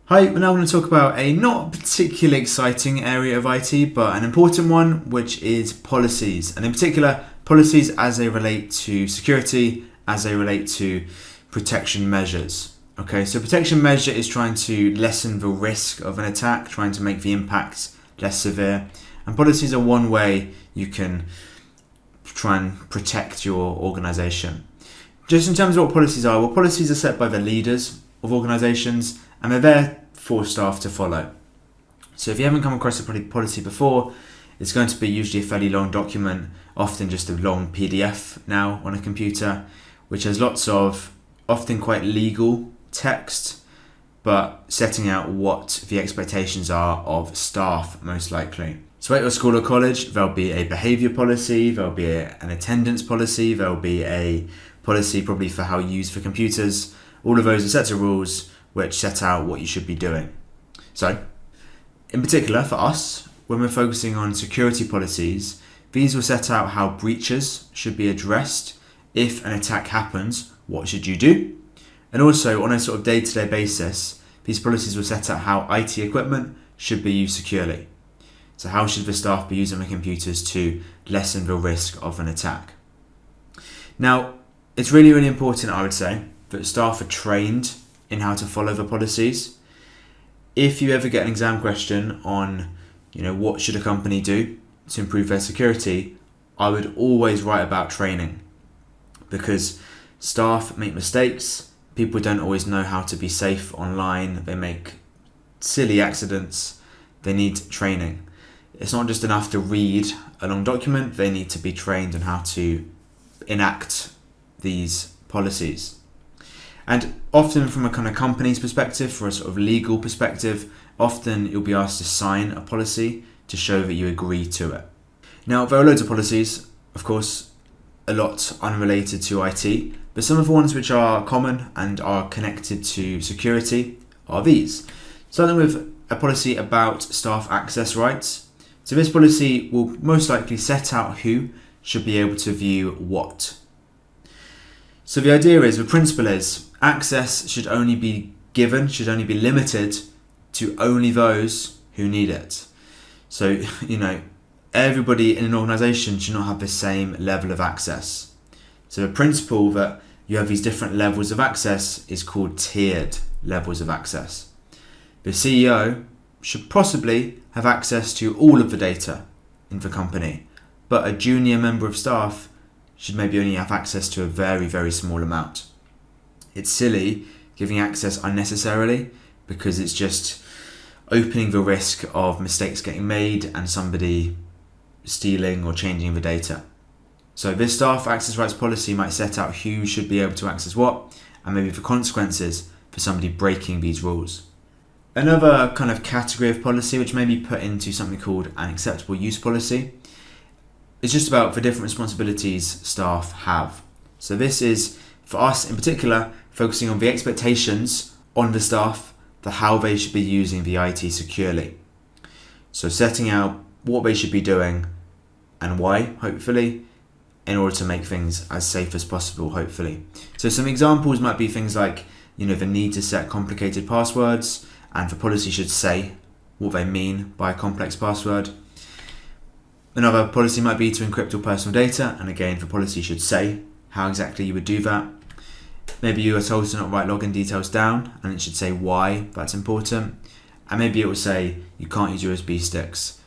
Hi, we're now going to talk about a not particularly exciting area of IT, but an important one, which is policies, and in particular, policies as they relate to security, as they relate to protection measures. Okay, so protection measure is trying to lessen the risk of an attack, trying to make the impact less severe, and policies are one way you can try and protect your organization. Just in terms of what policies are, well, policies are set by the leaders of organizations, and they're there for staff to follow. So if you haven't come across a policy before, it's going to be usually a fairly long document, often just a long PDF now on a computer, which has lots of often quite legal text, but setting out what the expectations are of staff most likely. So at your school or college, there'll be a behaviour policy, there'll be an attendance policy, there'll be a policy probably for how you use the computers. All of those are sets of rules which set out what you should be doing. So, in particular for us, when we're focusing on security policies, these will set out how breaches should be addressed. If an attack happens, what should you do? And also on a sort of day-to-day basis, these policies will set out how IT equipment should be used securely. So how should the staff be using the computers to lessen the risk of an attack? Now, it's really, really important, I would say, that staff are trained in how to follow the policies. If you ever get an exam question on, what should a company do to improve their security, I would always write about training, because staff make mistakes, people don't always know how to be safe online, they make silly accidents, they need training. It's not just enough to read a long document, they need to be trained on how to enact these policies. And often from a kind of company's perspective, for a sort of legal perspective, often you'll be asked to sign a policy to show that you agree to it. Now, there are loads of policies, of course, a lot unrelated to IT, but some of the ones which are common and are connected to security are these. Starting with a policy about staff access rights. So this policy will most likely set out who should be able to view what. So the idea is, the principle is, access should only be given, should only be limited to only those who need it. So, everybody in an organisation should not have the same level of access. So the principle that you have these different levels of access is called tiered levels of access. The CEO should possibly have access to all of the data in the company, but a junior member of staff should maybe only have access to a very, very small amount. It's silly giving access unnecessarily, because it's just opening the risk of mistakes getting made and somebody stealing or changing the data. So this staff access rights policy might set out who should be able to access what, and maybe the consequences for somebody breaking these rules. Another kind of category of policy, which may be put into something called an acceptable use policy, it's just about the different responsibilities staff have. So this is, for us in particular, focusing on the expectations on the staff for how they should be using the IT securely. So setting out what they should be doing and why, hopefully, in order to make things as safe as possible, hopefully. So some examples might be things like, the need to set complicated passwords, and the policy should say what they mean by a complex password. Another policy might be to encrypt all personal data, and again, the policy should say how exactly you would do that. Maybe you are told to not write login details down, and it should say why that's important. And maybe it will say you can't use USB sticks.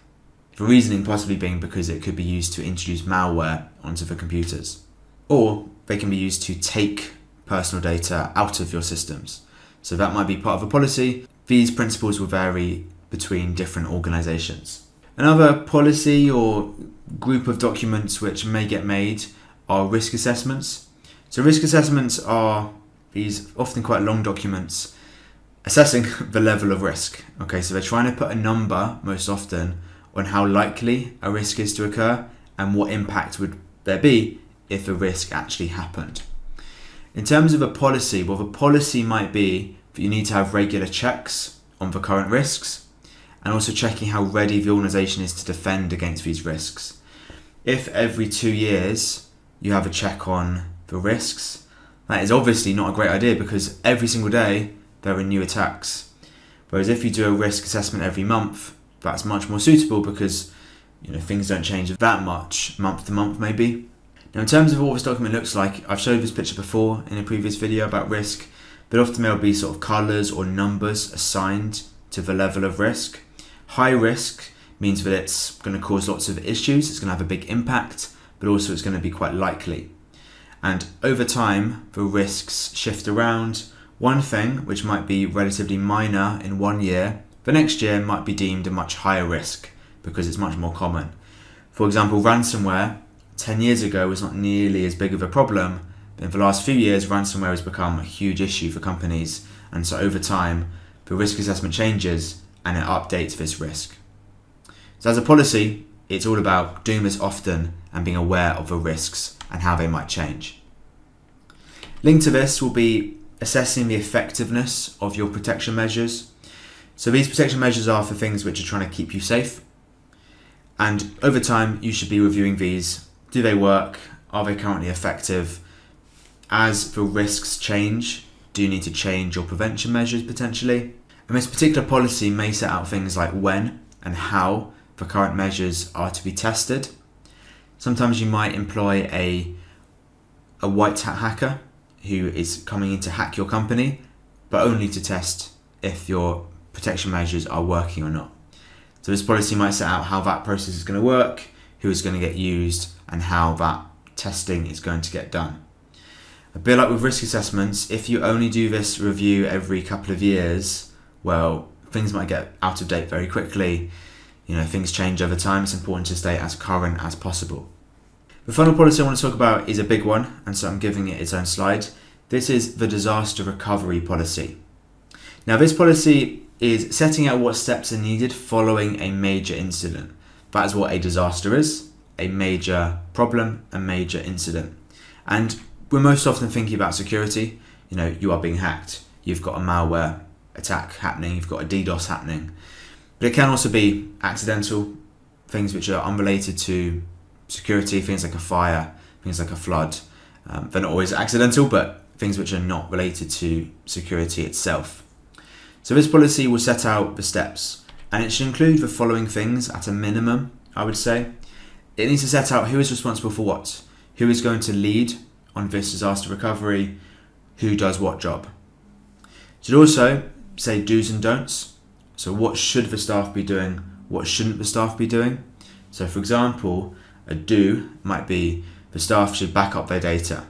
The reasoning possibly being because it could be used to introduce malware onto the computers. Or they can be used to take personal data out of your systems. So that might be part of a policy. These principles will vary between different organisations. Another policy or group of documents which may get made are risk assessments. So risk assessments are these often quite long documents assessing the level of risk. Okay, so they're trying to put a number most often on how likely a risk is to occur and what impact would there be if a risk actually happened. In terms of a policy, well, the policy might be that you need to have regular checks on the current risks, and also checking how ready the organisation is to defend against these risks. If every 2 years you have a check on the risks, that is obviously not a great idea, because every single day there are new attacks. Whereas if you do a risk assessment every month, that's much more suitable because things don't change that much month to month maybe. Now in terms of what this document looks like, I've showed this picture before in a previous video about risk, but often there will be sort of colours or numbers assigned to the level of risk. High risk means that it's going to cause lots of issues, it's going to have a big impact, but also it's going to be quite likely. And over time, the risks shift around. One thing which might be relatively minor in 1 year, the next year might be deemed a much higher risk because it's much more common. For example, ransomware 10 years ago was not nearly as big of a problem, but in the last few years, ransomware has become a huge issue for companies. And so over time, the risk assessment changes and it updates this risk. So as a policy, it's all about doing this often and being aware of the risks and how they might change. Linked to this will be assessing the effectiveness of your protection measures. So these protection measures are for things which are trying to keep you safe. And over time, you should be reviewing these. Do they work? Are they currently effective? As the risks change, do you need to change your prevention measures potentially? And this particular policy may set out things like when and how the current measures are to be tested. Sometimes you might employ a white hat hacker who is coming in to hack your company, but only to test if your protection measures are working or not. So this policy might set out how that process is going to work, who is going to get used, and how that testing is going to get done. A bit like with risk assessments, if you only do this review every couple of years, well, things might get out of date very quickly. Things change over time. It's important to stay as current as possible. The final policy I want to talk about is a big one, and so I'm giving it its own slide. This is the disaster recovery policy. Now, this policy is setting out what steps are needed following a major incident. That is what a disaster is, a major problem, a major incident. And we're most often thinking about security. You are being hacked. You've got a malware attack happening. You've got a DDoS happening. But it can also be accidental, things which are unrelated to security, things like a fire, things like a flood. They're not always accidental, but things which are not related to security itself. So this policy will set out the steps, and it should include the following things at a minimum, I would say. It needs to set out who is responsible for what, who is going to lead on this disaster recovery, who does what job. It should also say do's and don'ts. So what should the staff be doing? What shouldn't the staff be doing? So for example, a do might be the staff should back up their data.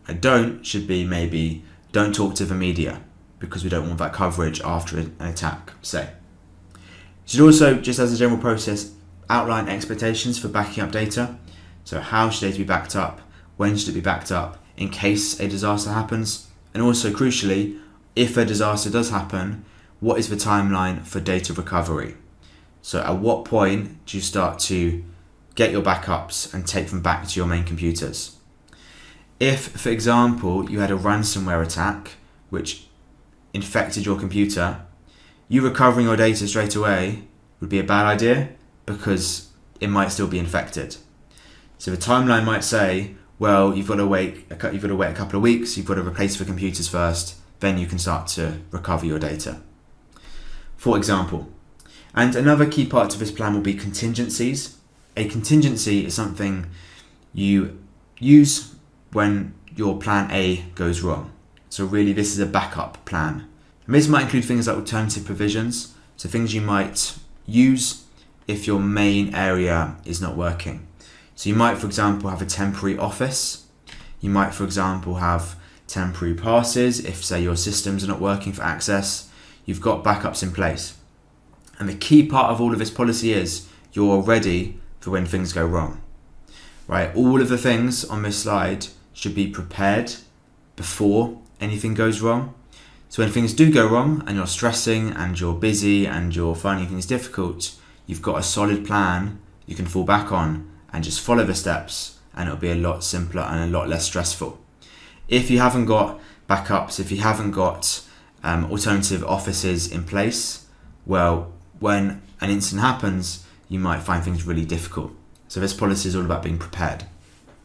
A don't should be maybe don't talk to the media because we don't want that coverage after an attack, say. You should also, just as a general process, outline expectations for backing up data. So how should data be backed up? When should it be backed up in case a disaster happens? And also crucially, if a disaster does happen, what is the timeline for data recovery? So at what point do you start to get your backups and take them back to your main computers? If, for example, you had a ransomware attack which infected your computer, you recovering your data straight away would be a bad idea because it might still be infected. So the timeline might say, well, you've got to wait a couple of weeks, you've got to replace the computers first, then you can start to recover your data. For example. And another key part to this plan will be contingencies. A contingency is something you use when your plan A goes wrong. So really this is a backup plan. And this might include things like alternative provisions, so things you might use if your main area is not working. So you might, for example, have a temporary office. You might, for example, have temporary passes if, say, your systems are not working for access. You've got backups in place. And the key part of all of this policy is you're ready for when things go wrong. Right? All of the things on this slide should be prepared before anything goes wrong. So when things do go wrong and you're stressing and you're busy and you're finding things difficult, you've got a solid plan you can fall back on and just follow the steps, and it'll be a lot simpler and a lot less stressful. If you haven't got backups, if you haven't got alternative offices in place, well, when an incident happens, you might find things really difficult. So this policy is all about being prepared.